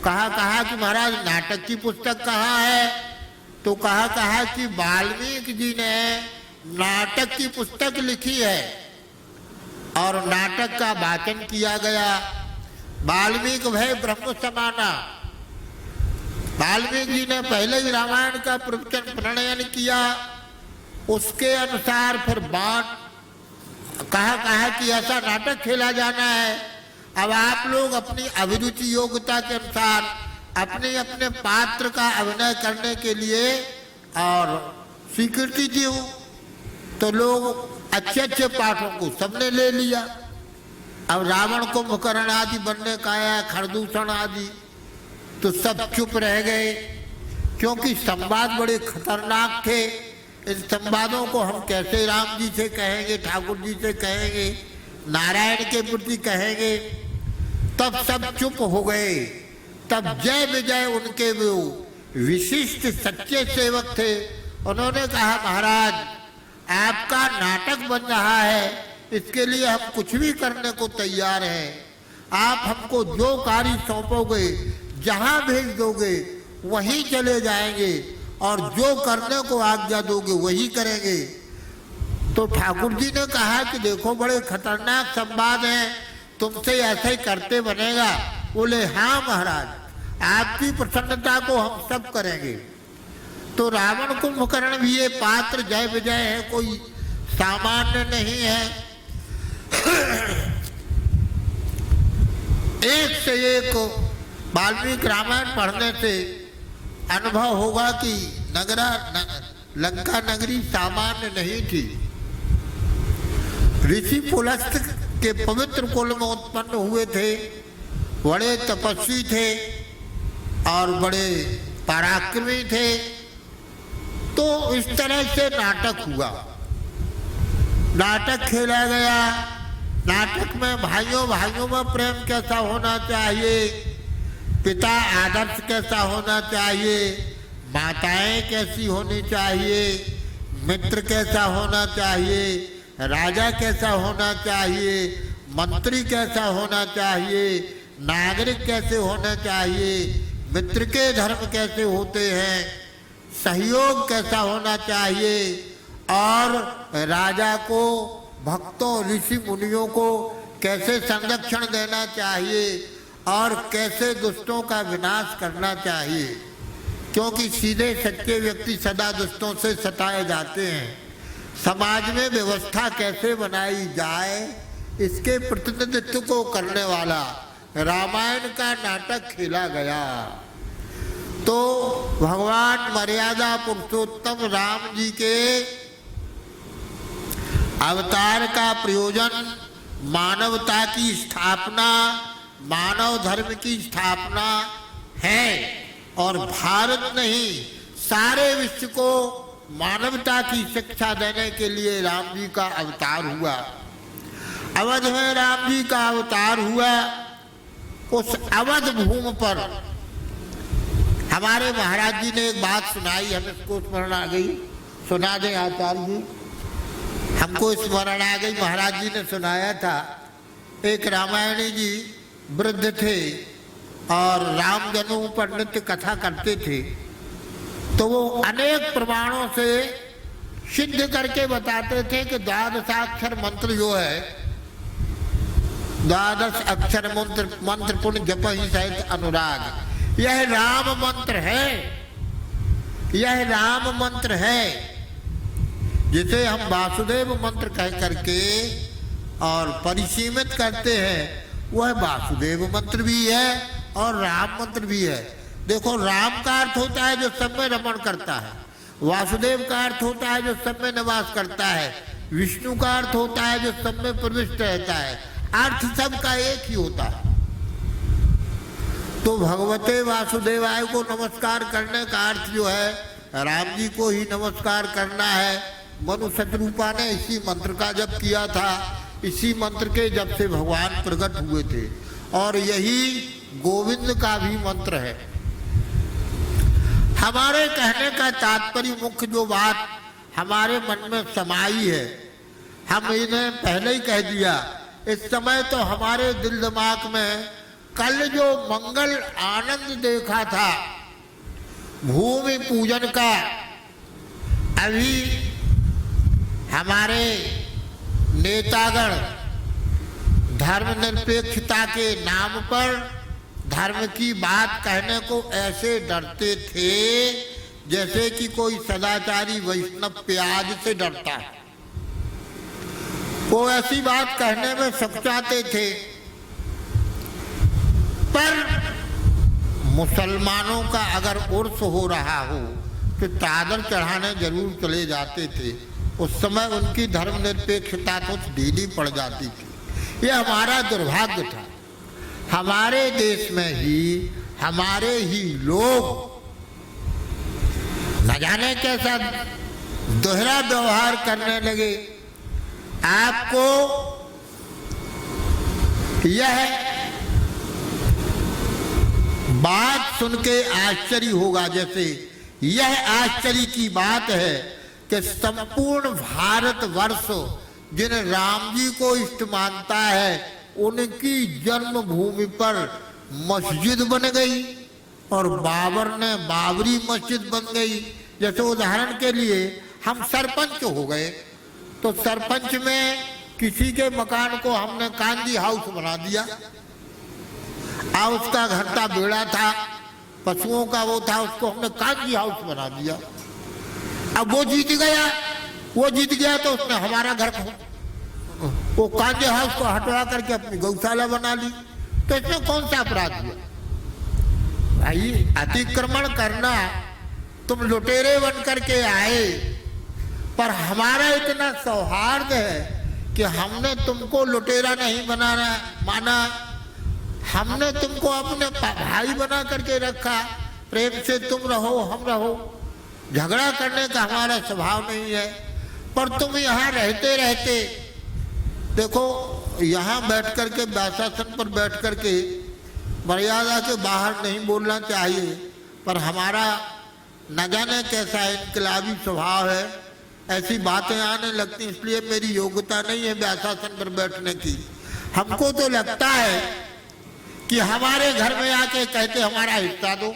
कहा कि महाराज नाटक की पुस्तक कहाँ है? तो कहा कि वाल्मीकि जी ने नाटक की पुस्तक लिखी है और नाटक का वाचन किया गया। वाल्मीकि भय ब्रह्म समाना। वाल्मीकि जी ने पहले ही रामायण का प्रवचन प्रणयन किया, उसके अनुसार फिर बात कहा कि ऐसा नाटक खेला जाना है। अब आप लोग अपनी अभिरुचि योग्यता के अनुसार अपने अपने पात्र का अभिनय करने के लिए और स्वीकृति दी। तो लोग अच्छे अच्छे पाठों को सबने ले लिया। अब रावण को कुंभकर्ण आदि बनने का आया, खरदूषण आदि, तो सब चुप रह गए, क्योंकि संवाद बड़े खतरनाक थे। इन संवादों को हम कैसे राम जी से कहेंगे, ठाकुर जी से कहेंगे, नारायण के प्रति कहेंगे? तब सब चुप हो गए। तब जय विजय उनके वो विशिष्ट सच्चे सेवक थे, उन्होंने कहा महाराज आपका नाटक बन रहा है, इसके लिए हम कुछ भी करने को तैयार हैं। आप हमको जो कार्य सौंपोगे, जहां भेज दोगे वहीं चले जाएंगे और जो करने को आज्ञा दोगे वही करेंगे। तो ठाकुर जी ने कहा कि देखो बड़े खतरनाक संवाद हैं, तुमसे ऐसे ही करते बनेगा? बोले हाँ महाराज, आपकी प्रसन्नता को हम सब करेंगे। तो रावण कुंभकर्ण भी ये पात्र जय विजय है, कोई सामान्य नहीं है। एक से एक वाल्मीकि रामायण पढ़ने से अनुभव होगा कि लंका नगरी सामान्य नहीं थी। ऋषि पुलस्त उनके पवित्र कुल में उत्पन्न हुए थे, बड़े तपस्वी थे और बड़े पराक्रमी थे। तो इस तरह से नाटक हुआ, नाटक खेला गया। नाटक में भाइयों भाइयों में प्रेम कैसा होना चाहिए, पिता आदर्श कैसा होना चाहिए, माताएं कैसी होनी चाहिए, मित्र कैसा होना चाहिए, राजा कैसा होना चाहिए, मंत्री कैसा होना चाहिए, नागरिक कैसे होना चाहिए, मित्र के धर्म कैसे होते हैं, सहयोग कैसा होना चाहिए, और राजा को, भक्तों, ऋषि मुनियों को कैसे संरक्षण देना चाहिए और कैसे दुष्टों का विनाश करना चाहिए। क्योंकि सीधे सच्चे व्यक्ति सदा दुष्टों से सताए जाते हैं। समाज में व्यवस्था कैसे बनाई जाए, इसके प्रतिनिधित्व को करने वाला रामायण का नाटक खेला गया। तो भगवान मर्यादा पुरुषोत्तम राम जी के अवतार का प्रयोजन मानवता की स्थापना, मानव धर्म की स्थापना है। और भारत नहीं, सारे विश्व को मानवता की शिक्षा देने के लिए राम जी का अवतार हुआ। अवध में राम जी का अवतार हुआ। उस अवध भूमि पर हमारे महाराज जी ने एक बात सुनाई, हमें इसको स्मरण आ गई, सुना दें आचार्य जी। हमको स्मरण आ गई, महाराज जी ने सुनाया था। एक रामायणी जी वृद्ध थे और राम जन्म पर नित्य कथा करते थे। तो वो अनेक प्रमाणों से सिद्ध करके बताते थे कि द्वादशाक्षर मंत्र जो है, द्वादश अक्षर मंत्र पुण्य जप ही सहित अनुराग, यह राम मंत्र है, यह राम मंत्र है। जिसे हम वासुदेव मंत्र कह करके और परिसीमित करते हैं, वह वासुदेव मंत्र भी है और राम मंत्र भी है। देखो, राम का अर्थ होता है जो सब में रमण करता है, वासुदेव का अर्थ होता है जो सब में निवास करता है, विष्णु का अर्थ होता है जो सब में प्रविष्ट रहता है। अर्थ सबका एक ही होता है। तो भगवते वासुदेवाय को नमस्कार करने का अर्थ जो है, राम जी को ही नमस्कार करना है। मनु शतरूपा ने इसी मंत्र का जप किया था, इसी मंत्र के जप से भगवान प्रकट हुए थे। और यही गोविंद का भी मंत्र है। हमारे कहने का तात्पर्य, मुख्य जो बात हमारे मन में समाई है, हम इन्हें पहले ही कह दिया। इस समय तो हमारे दिल दिमाग में कल जो मंगल आनंद देखा था भूमि पूजन का, अभी हमारे नेतागण धर्मनिरपेक्षता के नाम पर धर्म की बात कहने को ऐसे डरते थे जैसे कि कोई सदाचारी वैष्णव प्याज से डरता है। वो ऐसी बात कहने में सकचाते थे। पर मुसलमानों का अगर उर्स हो रहा हो तो चादर चढ़ाने जरूर चले जाते थे। उस समय उनकी धर्मनिरपेक्षता तो ढीली पड़ जाती थी। यह हमारा दुर्भाग्य था। हमारे देश में ही हमारे ही लोग न जाने कैसा दोहरा व्यवहार करने लगे। आपको यह बात सुन के आश्चर्य होगा, जैसे यह आश्चर्य की बात है कि संपूर्ण भारतवर्ष जिन राम जी को इष्ट मानता है, उनकी जन्मभूमि पर मस्जिद बन गई और बाबर ने बाबरी मस्जिद बन गई। जैसे उदाहरण के लिए हम सरपंच हो गए तो सरपंच में किसी के मकान को हमने कांजी हाउस बना दिया। उसका घर का बेड़ा था, पशुओं का वो था, उसको हमने कांजी हाउस बना दिया। अब वो जीत गया तो उसने हमारा घर वो कांजी हाउस को हटवा करके अपनी गौशाला बना ली। तो इसमें कौन सा अपराध हुआ भाई? अतिक्रमण करना, तुम लुटेरे बन करके आए, पर हमारा इतना सौहार्द है कि हमने तुमको लुटेरा नहीं माना, हमने तुमको अपने भाई बना करके रखा, प्रेम से तुम रहो हम रहो, झगड़ा करने का हमारा स्वभाव नहीं है। पर तुम यहाँ रहते रहते देखो, यहाँ बैठ करके व्यासासन पर बैठ करके मर्यादा के बाहर नहीं बोलना चाहिए, पर हमारा न जाने कैसा इनकलाबी स्वभाव है, ऐसी बातें आने लगती, इसलिए मेरी योग्यता नहीं है व्यासासन पर बैठने की। हमको तो लगता है कि हमारे घर में आके कहते हमारा हिस्सा दो।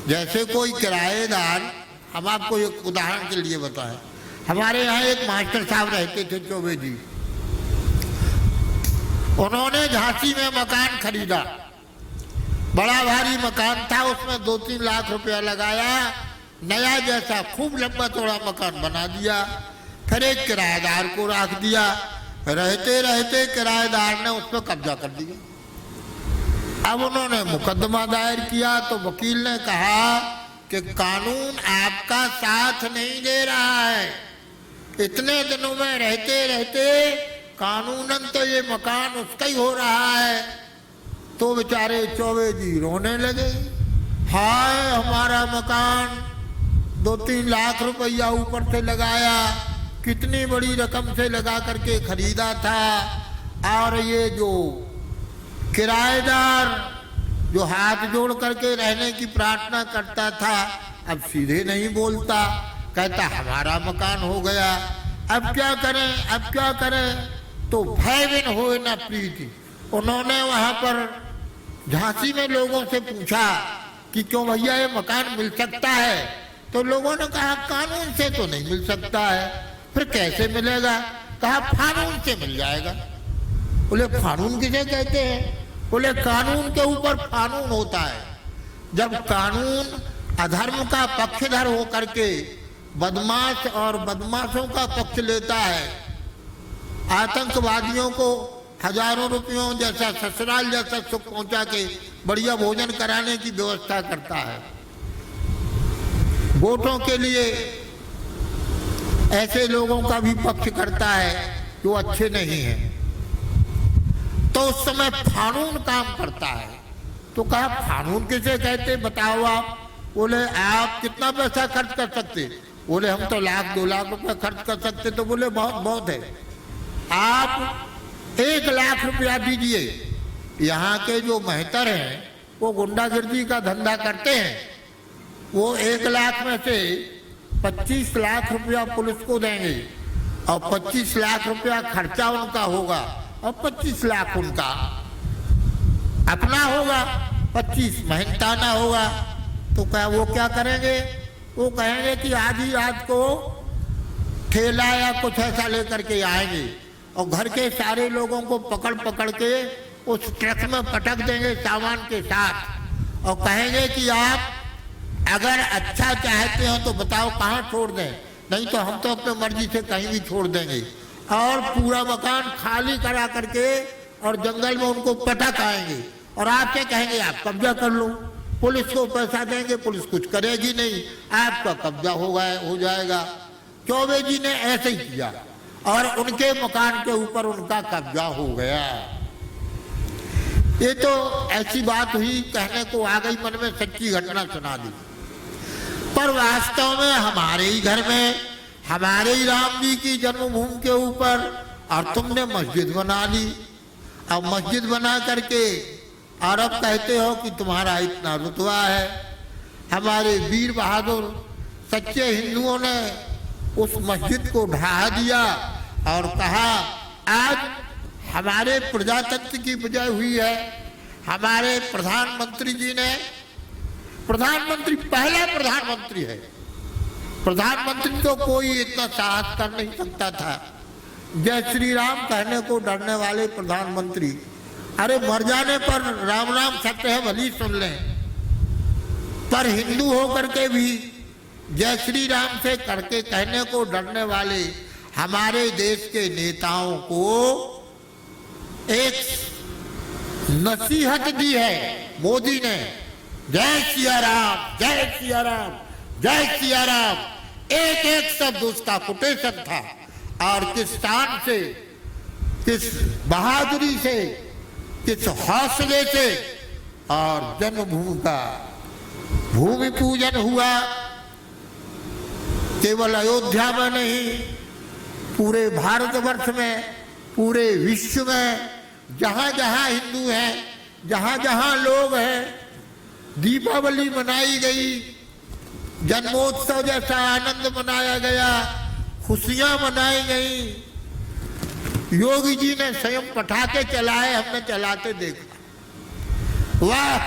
जैसे कोई किराएदार, हम आपको एक उदाहरण के लिए बताएं, हमारे यहाँ एक मास्टर साहब रहते थे चौबे जी, उन्होंने झांसी में मकान खरीदा, बड़ा भारी मकान था, उसमें 2-3 लाख रुपया लगाया, नया जैसा खूब लंबा चौड़ा मकान बना दिया, फिर एक किराएदार को रख दिया, रहते रहते किराएदार ने उस पर कब्जा कर दिया। अब उन्होंने मुकदमा दायर किया तो वकील ने कहा कि कानून आपका साथ नहीं दे रहा है, इतने दिनों में रहते रहते कानूनन तो ये मकान उसका ही हो रहा है। तो बेचारे चौबे जी रोने लगे, हाय हमारा मकान 2-3 लाख रुपया ऊपर से लगाया, कितनी बड़ी रकम से लगा करके खरीदा था, और ये जो किराएदार जो हाथ जोड़ करके रहने की प्रार्थना करता था, अब सीधे नहीं बोलता, कहता हमारा मकान हो गया, अब क्या करें अब क्या करें। तो भय बिन होए न प्रीति, उन्होंने वहां पर झांसी में लोगों से पूछा कि क्यों भैया ये मकान मिल सकता है, तो लोगों ने कहा कानून से तो नहीं मिल सकता है। फिर कैसे मिलेगा, कहा कानून से मिल जाएगा। बोले कानून किसे कहते हैं, बोले कानून के ऊपर कानून होता है। जब कानून अधर्म का पक्षधर हो करके बदमाश और बदमाशों का पक्ष लेता है, आतंकवादियों को हजारों रुपयों जैसा ससुराल जैसा सुख पहुंचा के बढ़िया भोजन कराने की व्यवस्था करता है, वोटों के लिए ऐसे लोगों का भी पक्ष करता है जो अच्छे नहीं हैं, तो उस समय कानून काम करता है। तो कहा कानून किसे कहते बताओ आप। बोले आप कितना पैसा खर्च कर सकते, बोले हम तो 1-2 लाख रुपए खर्च कर सकते, तो बोले बहुत बहुत है, आप 1 लाख रुपया दीजिए। यहाँ के जो मेहतर हैं वो गुंडागर्दी का धंधा करते हैं, वो 1 लाख में से 25 लाख रुपया पुलिस को देंगे और 25 लाख रुपया खर्चा उनका होगा और 25 लाख उनका अपना होगा, 25 मेहनताना होगा। तो क्या वो क्या करेंगे, वो कहेंगे कि आज ही रात को ठेला या कुछ ऐसा लेकर के आएंगे और घर के सारे लोगों को पकड़ पकड़ के उस ट्रक में पटक देंगे सामान के साथ और कहेंगे कि आप अगर अच्छा चाहते हो तो बताओ कहाँ छोड़ दें, नहीं तो हम तो अपने मर्जी से कहीं भी छोड़ देंगे। और पूरा मकान खाली करा करके और जंगल में उनको पटक आएंगे और आपसे कहेंगे आप कब्जा कर लो। पुलिस को पैसा देंगे, पुलिस कुछ करेगी नहीं, आपका कब्जा हो जाएगा। चौबे जी ने ऐसे ही किया और उनके मकान के ऊपर उनका कब्जा हो गया। ये तो ऐसी बात हुई, कहने को आ गई मन में, सच्ची घटना सुना दी। पर वास्तव में हमारे ही घर में, हमारे ही राम जी की जन्मभूमि के ऊपर और तुमने मस्जिद बना ली। अब मस्जिद बना करके और अब कहते हो कि तुम्हारा इतना रुतबा है। हमारे वीर बहादुर सच्चे हिंदुओं ने उस मस्जिद को ढहा दिया और कहा आज हमारे प्रजातंत्र की विजय हुई है। हमारे प्रधानमंत्री जी ने, प्रधानमंत्री पहला प्रधानमंत्री है, प्रधानमंत्री तो कोई इतना साहस कर नहीं सकता था। जय श्री राम कहने को डरने वाले प्रधानमंत्री, अरे मर जाने पर राम राम सत्य है भली सुन लें, पर हिंदू होकर के भी जय श्री राम से करके कहने को डरने वाले हमारे देश के नेताओं को एक नसीहत दी है मोदी ने, जय सिया राम जय सिया राम जय सिया राम। एक एक शब्द उसका कोटेशन था और किस शान से, किस बहादुरी से, किस हौसले से और जन्मभूमि का भूमि पूजन हुआ। केवल अयोध्या में नहीं, पूरे भारतवर्ष में, पूरे विश्व में जहाँ जहाँ हिंदू हैं, जहाँ जहाँ लोग हैं, दीपावली मनाई गई, जन्मोत्सव जैसा आनंद मनाया गया, खुशियां मनाई गई। योगी जी ने स्वयं पटाखे चलाए, हमने चलाते देखा। वाह,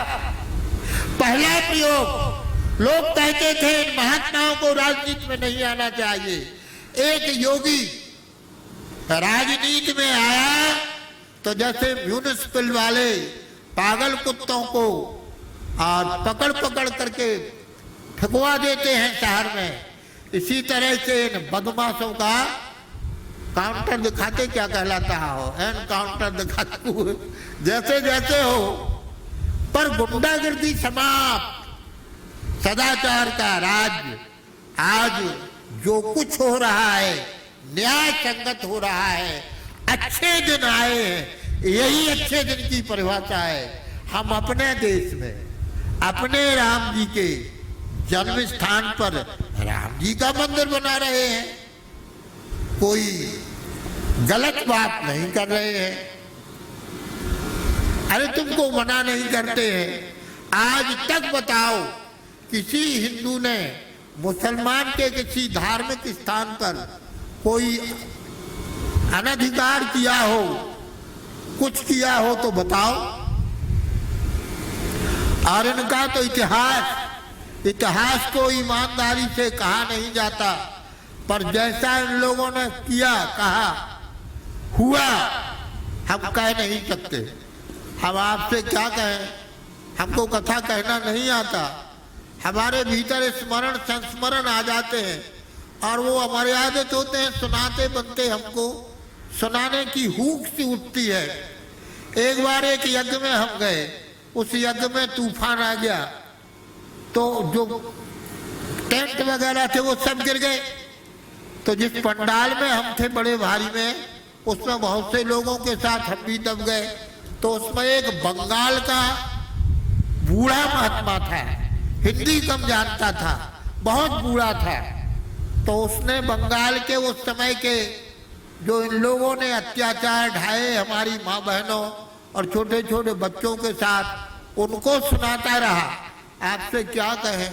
पहला प्रयोग। लोग कहते थे महात्माओं को राजनीति में नहीं आना चाहिए। एक योगी राजनीति में आया तो जैसे म्यूनिसिपल वाले पागल कुत्तों को और पकड़ पकड़ करके फेंकवा देते हैं शहर में, इसी तरह से इन बदमाशों का काउंटर दिखाते, क्या कहलाता हो, एनकाउंटर दिखाते हुए जैसे जैसे हो। पर गुंडागर्दी समाप्त, सदाचार का राज्य। आज जो कुछ हो रहा है न्याय संगत हो रहा है, अच्छे दिन आए हैं। यही अच्छे दिन की परिभाषा है। हम अपने देश में अपने राम जी के जन्म स्थान पर राम जी का मंदिर बना रहे हैं, कोई गलत बात नहीं कर रहे हैं। अरे तुमको मना नहीं करते हैं। आज तक बताओ किसी हिंदू ने मुसलमान के किसी धार्मिक स्थान पर कोई अनधिकार किया हो, कुछ किया हो तो बताओ। और इनका तो इतिहास को ईमानदारी से कहा नहीं जाता, पर जैसा इन लोगों ने किया, कहा, हुआ, हम कह नहीं सकते। हम आपसे क्या कहें, हमको कथा कहना नहीं आता। हमारे भीतर स्मरण संस्मरण आ जाते हैं और वो हमारे आदत होते हैं सुनाते बनते, हमको सुनाने की हुक सी उठती है। एक बार एक यज्ञ में हम गए, उस यज्ञ में तूफान आ गया तो जो टेंट वगैरह थे वो सब गिर गए। तो जिस पंडाल में हम थे बड़े भारी में, उसमें बहुत से लोगों के साथ हम भी दब गए। तो उसमें एक बंगाल का बूढ़ा महात्मा था, हिंदी कम जानता था, बहुत बूढ़ा था। तो उसने बंगाल के उस समय के जो इन लोगों ने अत्याचार ढाए हमारी माँ बहनों और छोटे छोटे बच्चों के साथ, उनको सुनाता रहा। आपसे क्या कहें,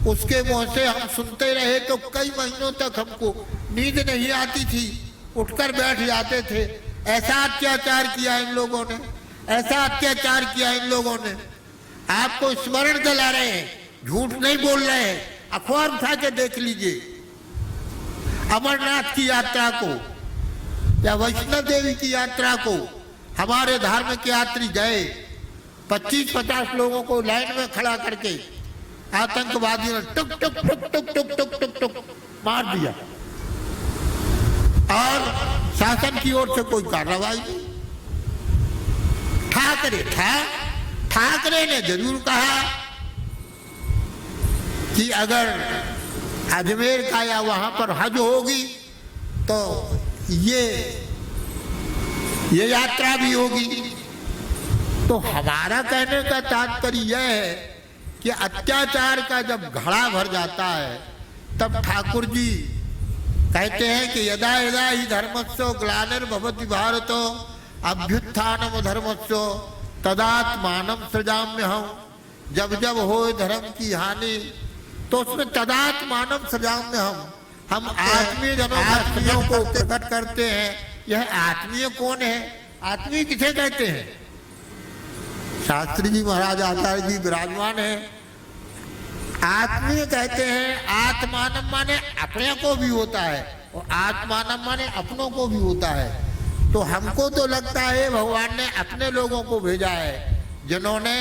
उसके मुंह से हम सुनते रहे तो कई महीनों तक हमको नींद नहीं आती थी, उठकर बैठ जाते थे। ऐसा अत्याचार किया इन लोगों ने, ऐसा अत्याचार किया इन लोगों ने। आपको स्मरण दिला रहे हैं, झूठ नहीं बोल रहे हैं। अखबार उठा के देख लीजिए, अमरनाथ की यात्रा को या वैष्णो देवी की यात्रा को हमारे धार्मिक यात्री गए, 25-50 लोगों को लाइन में खड़ा करके आतंकवादियों ने टुक टुक टुक टुक टुक टुक टुक टुक मार दिया और शासन की ओर से कोई कार्रवाई नहीं। ठाकरे ने जरूर कहा कि अगर अजमेर का या वहां पर हज होगी तो ये यात्रा भी होगी। तो हमारा कहने का तात्पर्य यह है कि अत्याचार का जब घड़ा भर जाता है तब ठाकुर जी कहते हैं कि यदा यदा ही धर्मस्व ग्लानिर्भवति भारतो अभ्युत्थानम धर्मस्व तदात्मानम सृजाम्यहम्। जब जब हो धर्म की हानि तो उसमें तदात्मानम सृजाम्यहम्, हम आत्मीय जनों को प्रकट करते हैं। यह आत्मीय कौन है, आत्मीय किसे कहते हैं? शास्त्री जी महाराज आचार्य जी विराजमान है। आत्मीय कहते हैं, आत्मानम माने अपने को भी होता है और आत्मानम माने अपनों को भी होता है। तो हमको तो लगता है भगवान ने अपने लोगों को भेजा है, जिन्होंने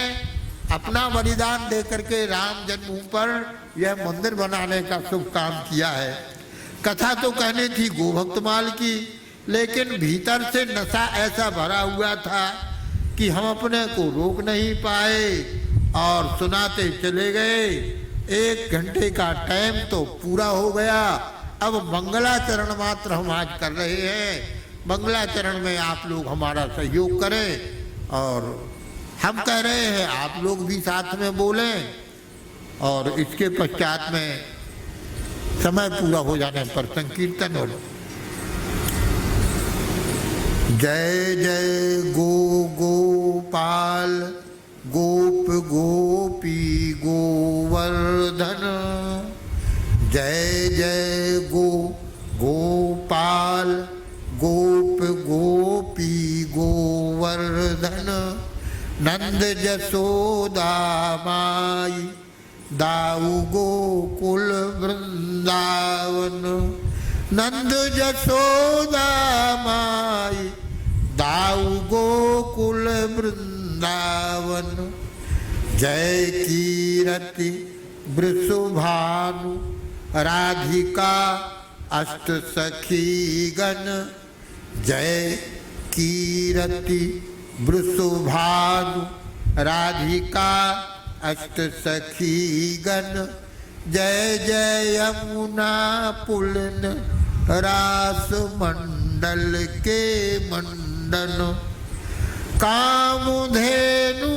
अपना बलिदान दे करके राम जन्मभूमि पर यह मंदिर बनाने का शुभ काम किया है। कथा तो कहनी थी गोभक्तमाल की, लेकिन भीतर से नशा ऐसा भरा हुआ था कि हम अपने को रोक नहीं पाए और सुनाते चले गए। 1 घंटे का टाइम तो पूरा हो गया, अब मंगलाचरण मात्र हम आज कर रहे हैं। मंगलाचरण में आप लोग हमारा सहयोग करें और हम कह रहे हैं आप लोग भी साथ में बोलें, और इसके पश्चात में समय पूरा हो जाने पर संकीर्तन हो। जय जय गो गोपाल गोप गोपी गोवर्धन, जय जय गो गोपाल गोप गोपी गोवर्धन, नंद जसोदा माई दाऊ गोकुल वृंदावन, नंद जसोदा माई दाऊ गोकुल वृंदावन, जय कीरति वृषभानु राधिका अष्ट सखी गण, जय कीरति वृषभानु राधिका अष्ट सखी गण, जय जय यमुना पुलन रास मंडल के मंडन, कामधेनु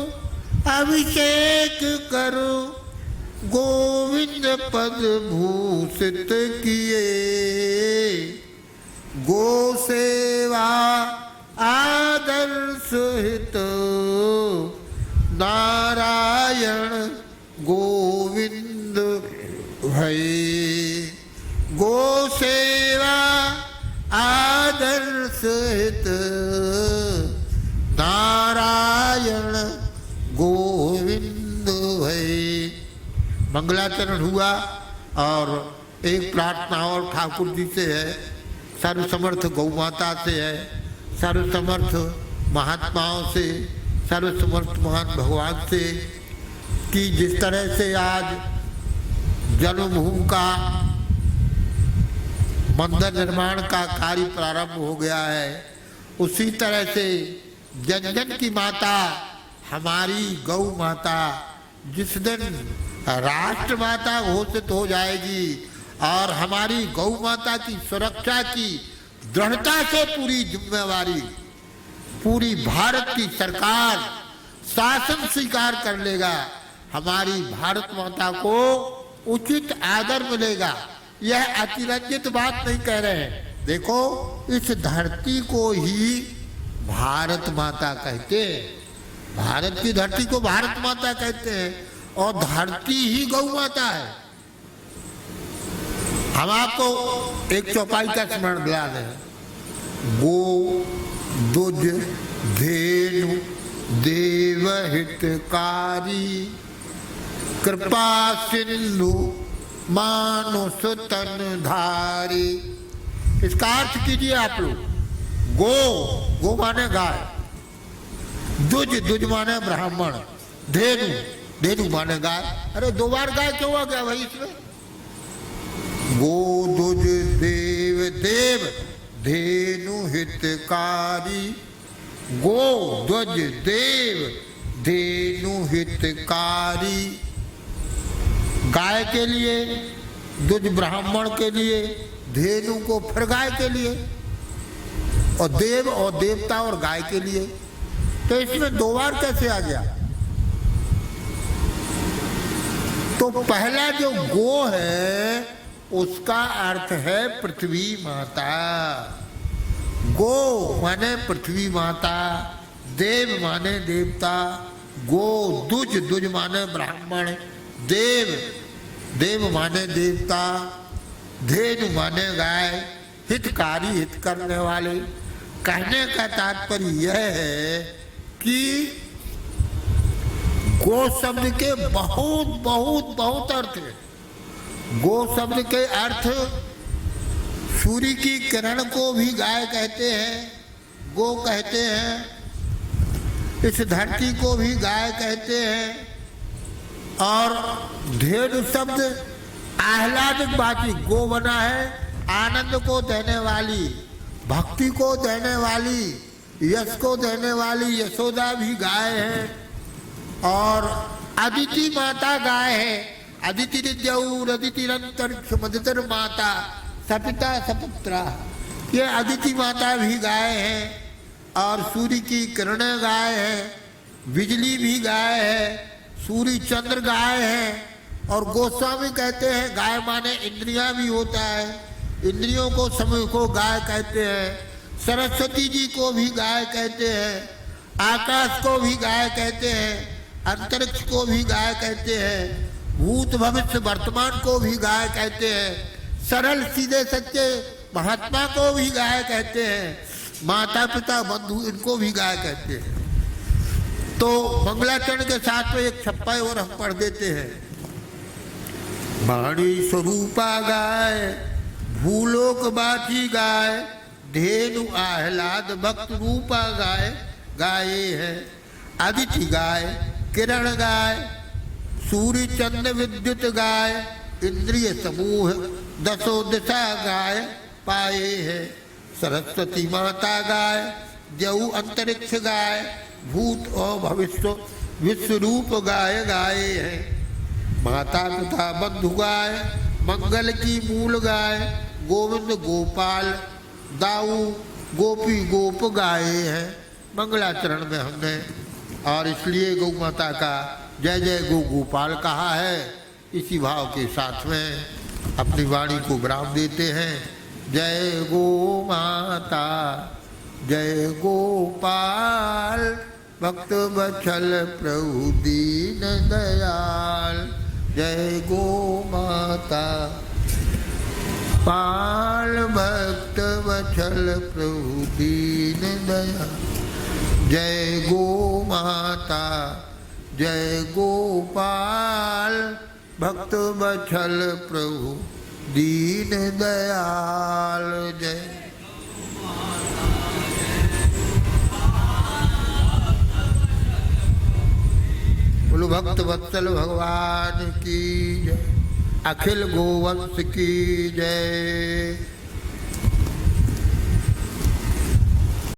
अभिषेक करो गोविंद पद भूषित किए, गो सेवा आदर्श हित नारायण गोविंद भय, गो सेवा आदर्श हित नारायण गोविंद भय। मंगलाचरण हुआ और एक प्रार्थना और ठाकुर जी से है, सर्वसमर्थ गौ माता से है, सर्वसमर्थ महात्माओं से, सर्वसमर्थ महान भगवान से, कि जिस तरह से आज जन्मभूमि का मंदिर निर्माण का कार्य प्रारंभ हो गया है, उसी तरह से जन जन की माता हमारी गौ माता जिस दिन राष्ट्र माता घोषित हो जाएगी और हमारी गौ माता की सुरक्षा की दृढ़ता से पूरी जिम्मेवारी पूरी भारत की सरकार शासन स्वीकार कर लेगा, हमारी भारत माता को उचित आदर मिलेगा। यह अतिरंजित बात नहीं कह रहे हैं। देखो, इस धरती को ही भारत माता कहते हैं, भारत की धरती को भारत माता कहते हैं और धरती ही गौ माता है। हम आपको एक चौपाई का स्मरण दिला दें, गो दुज धेनु देव हितकारी, कृपा सिंधु मानुष तन धारी। इसका अर्थ कीजिए आप लोग। गो, गो माने गाय, दुज, दुज माने ब्राह्मण, धेनु, धेनु माने गाय। अरे दो बार गाय क्यों आ गया भाई इसमें? गो दुज देव देव धेनु हितकारी, गो ध्वज देव धेनु हितकारी। गाय के लिए, दुज ब्राह्मण के लिए, धेनु को फिर गाय के लिए, और देव और देवता और गाय के लिए। तो इसमें दो बार कैसे आ गया? तो पहला जो गो है उसका अर्थ है पृथ्वी माता। गो माने पृथ्वी माता, देव माने देवता, गो दुज, दुज माने ब्राह्मण, देव, देव माने देवता, धेनु माने गाय, हितकारी, हित करने वाले। कहने का तात्पर्य यह है कि गो शब्द के बहुत बहुत बहुत अर्थ है। गो शब्द के अर्थ सूर्य की किरण को भी गाय कहते हैं, गो कहते हैं, इस धरती को भी गाय कहते हैं। और धेनु शब्द आह्लादिक वाची, गो बना है आनंद को देने वाली, भक्ति को देने वाली, यश को देने वाली। यशोदा भी गाय है और अदिति माता गाय है। अदिति नित्यौर अदिति अंतरिक्ष मदितर माता, सपिता सपुत्रा, ये अदिति माता भी गाय है और सूर्य की किरणें गाय है, बिजली भी गाय है, सूर्य चंद्र गाय है। और गोस्वामी कहते हैं गाय माने इंद्रियां भी होता है, इंद्रियों को समय को गाय कहते हैं। सरस्वती जी को भी गाय कहते हैं, आकाश को भी गाय कहते हैं, अंतरिक्ष को भी गाय कहते हैं, भूत भविष्य वर्तमान को भी गाय कहते हैं, सरल सीधे सच्चे महात्मा को भी गाय कहते हैं, माता पिता बंधु इनको भी गाय कहते हैं। तो मंगलाचरण के साथ में एक छप्पा और हम पढ़ देते हैं। वाणी स्वरूपा गाय, भूलोक बाची गाय, धेनु आह्लाद भक्त रूपा गाय गाये है। आदित्य गाय, किरण गाय, सूर्य चंद्र विद्युत गाय, इंद्रिय समूह दसों दिशा गाय पाए है। सरस्वती माता गाय, जऊ अंतरिक्ष गाय, भूत और भविष्य विश्व रूप गाय गाये है। माता पिता बंधु गाय, मंगल की मूल गाय, गोविंद गोपाल दाऊ गोपी गोप गाये है। मंगलाचरण में हमने और इसलिए गौ माता का जय जय गो गोपाल कहा है। इसी भाव के साथ में अपनी वाणी को विराम देते हैं। जय गो माता जय गोपाल, भक्त वत्सल प्रभु दीन दयाल। जय गो माता पाल, भक्त वत्सल प्रभु दीन दयाल। जय गो माता जय गोपाल, भक्त वत्सल प्रभु दीन दयाल। जय बोलो भक्त वत्सल भगवान की जय, अखिल गोवंश की जय।